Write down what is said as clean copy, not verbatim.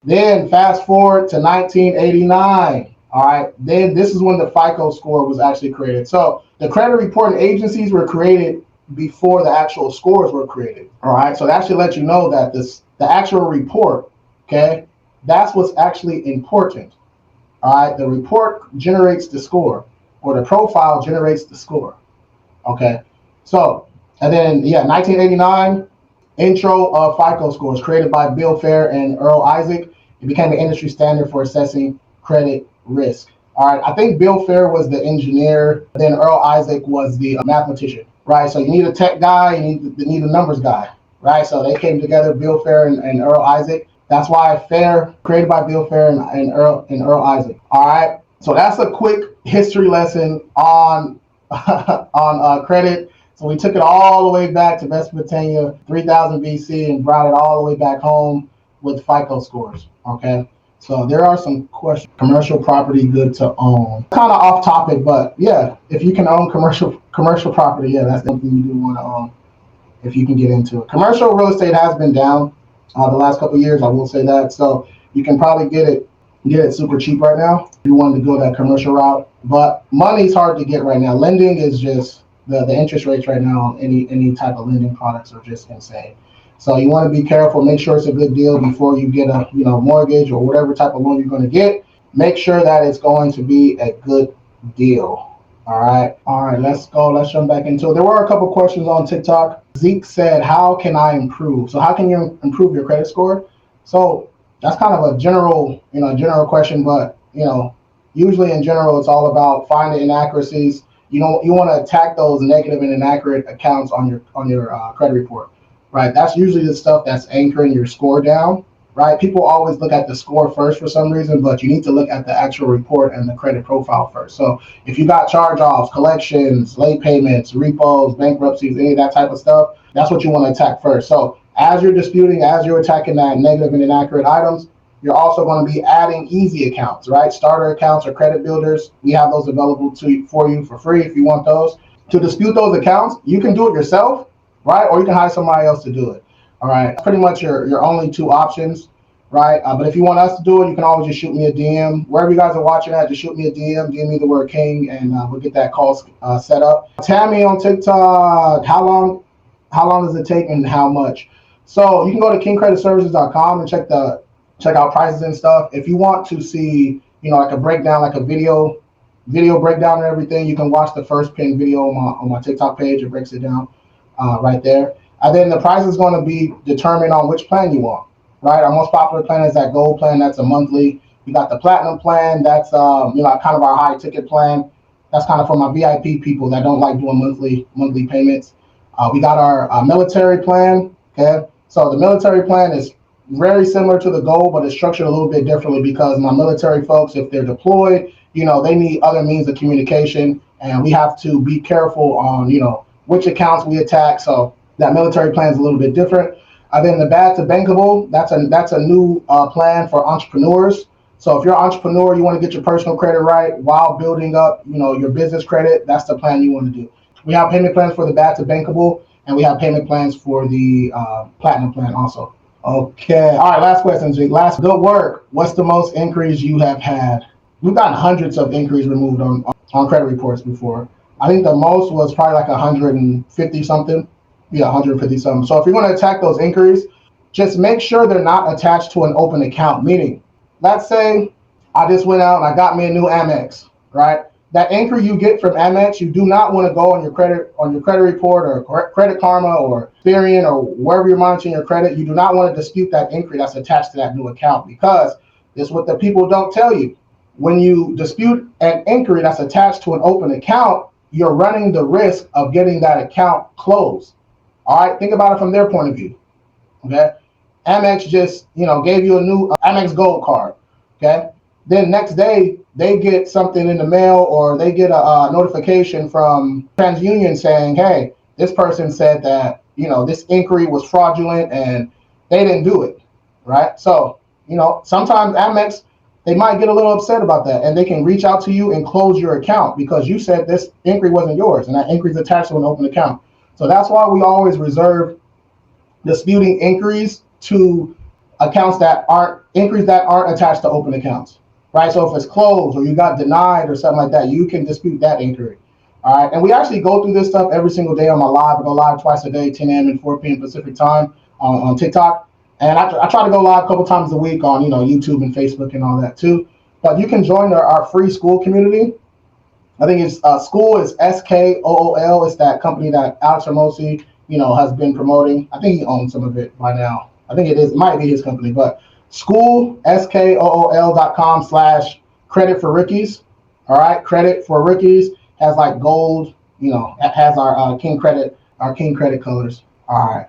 Then fast forward to 1989. All right. Then this is when the FICO score was actually created. So the credit reporting agencies were created before the actual scores were created. All right. So that should let you know that the actual report, okay, that's what's actually important. All right. The report generates the score, or the profile generates the score. Okay. So, and then, yeah, 1989, intro of FICO scores created by Bill Fair and Earl Isaac. It became an industry standard for assessing credit risk. All right. I think Bill Fair was the engineer, then Earl Isaac was the mathematician, right? So you need a tech guy, you need a numbers guy, right? So they came together, Bill Fair and Earl Isaac. That's why Fair, created by Bill Fair and Earl Isaac. All right. So that's a quick history lesson on on credit. So we took it all the way back to Mesopotamia, 3000 BC, and brought it all the way back home with FICO scores. Okay. So there are some questions. Commercial property good to own. Kind of off topic, but yeah, if you can own commercial property, yeah, that's something you do want to own if you can get into it. Commercial real estate has been down the last couple of years. I will say that. So you can probably get it super cheap right now if you wanted to go that commercial route. But money's hard to get right now. Lending is just the interest rates right now on any type of lending products are just insane. So you want to be careful. Make sure it's a good deal before you get a mortgage or whatever type of loan you're going to get. Make sure that it's going to be a good deal. All right. Let's go. Let's jump back into it. There were a couple questions on TikTok. Zeke said, "How can I improve?" So how can you improve your credit score? So that's kind of a general question, but usually in general, it's all about finding inaccuracies. You want to attack those negative and inaccurate accounts on your credit report, right? That's usually the stuff that's anchoring your score down, right? People always look at the score first for some reason, but you need to look at the actual report and the credit profile first. So if you got charge-offs, collections, late payments, repos, bankruptcies, any of that type of stuff, that's what you want to attack first. So as you're disputing, as you're attacking that negative and inaccurate items, you're also going to be adding easy accounts, right? Starter accounts or credit builders. We have those available for you for free if you want those. To dispute those accounts, you can do it yourself, right? Or you can hire somebody else to do it. All right. That's pretty much your only two options, right? But if you want us to do it, you can always just shoot me a DM. Wherever you guys are watching at, just shoot me a DM me the word King, and we'll get that call set up. Tammy on TikTok, how long does it take and how much? So you can go to kingcreditservices.com and check out prices and stuff. If you want to see, like a breakdown, like a video breakdown and everything, you can watch the first pinned video on my TikTok page. It breaks it down right there. And then the price is going to be determined on which plan you want, right? Our most popular plan is that gold plan. That's a monthly. We got the platinum plan. That's kind of our high ticket plan. That's kind of for my VIP people that don't like doing monthly payments. We got our military plan. Okay, so the military plan is very similar to the gold, but it's structured a little bit differently because my military folks, if they're deployed, they need other means of communication, and we have to be careful on, which accounts we attack. So that military plan is a little bit different. Then the bad to bankable, that's a new plan for entrepreneurs. So if you're an entrepreneur, you want to get your personal credit right while building up, your business credit, that's the plan you want to do. We have payment plans for the bad to bankable, and we have payment plans for the platinum plan also. Okay. All right. Last question, Jake. Good work. What's the most increase you have had? We've gotten hundreds of increase removed on credit reports before. I think the most was probably like 150 something. Yeah, 150 something. So if you're going to attack those inquiries, just make sure they're not attached to an open account. Meaning, let's say I just went out and I got me a new Amex, right? That inquiry you get from Amex, you do not want to go on your credit report or Credit Karma or Experian or wherever you're monitoring your credit. You do not want to dispute that inquiry that's attached to that new account, because it's what the people don't tell you. When you dispute an inquiry that's attached to an open account, you're running the risk of getting that account closed. All right, think about it from their point of view. Okay, Amex just gave you a new Amex Gold card. Okay, then next day they get something in the mail, or they get a notification from TransUnion saying, hey, this person said that this inquiry was fraudulent and they didn't do it, right? So sometimes Amex, they might get a little upset about that, and they can reach out to you and close your account because you said this inquiry wasn't yours, and that inquiry is attached to an open account. So that's why we always reserve disputing inquiries to accounts that aren't attached to open accounts, right? So if it's closed or you got denied or something like that, you can dispute that inquiry. All right, and we actually go through this stuff every single day on my live. I go live twice a day, 10 a.m. and 4 p.m. Pacific time on TikTok, and I try to go live a couple times a week on YouTube and Facebook and all that too. But you can join our free Skool community. I think it's Skool is Skool. It's that company that Alex Hormozi, has been promoting. I think he owns some of it by now. I think it might be his company, but Skool, Skool.com/credit for rookies. All right, credit for rookies has like gold, has our King Credit colors. All right.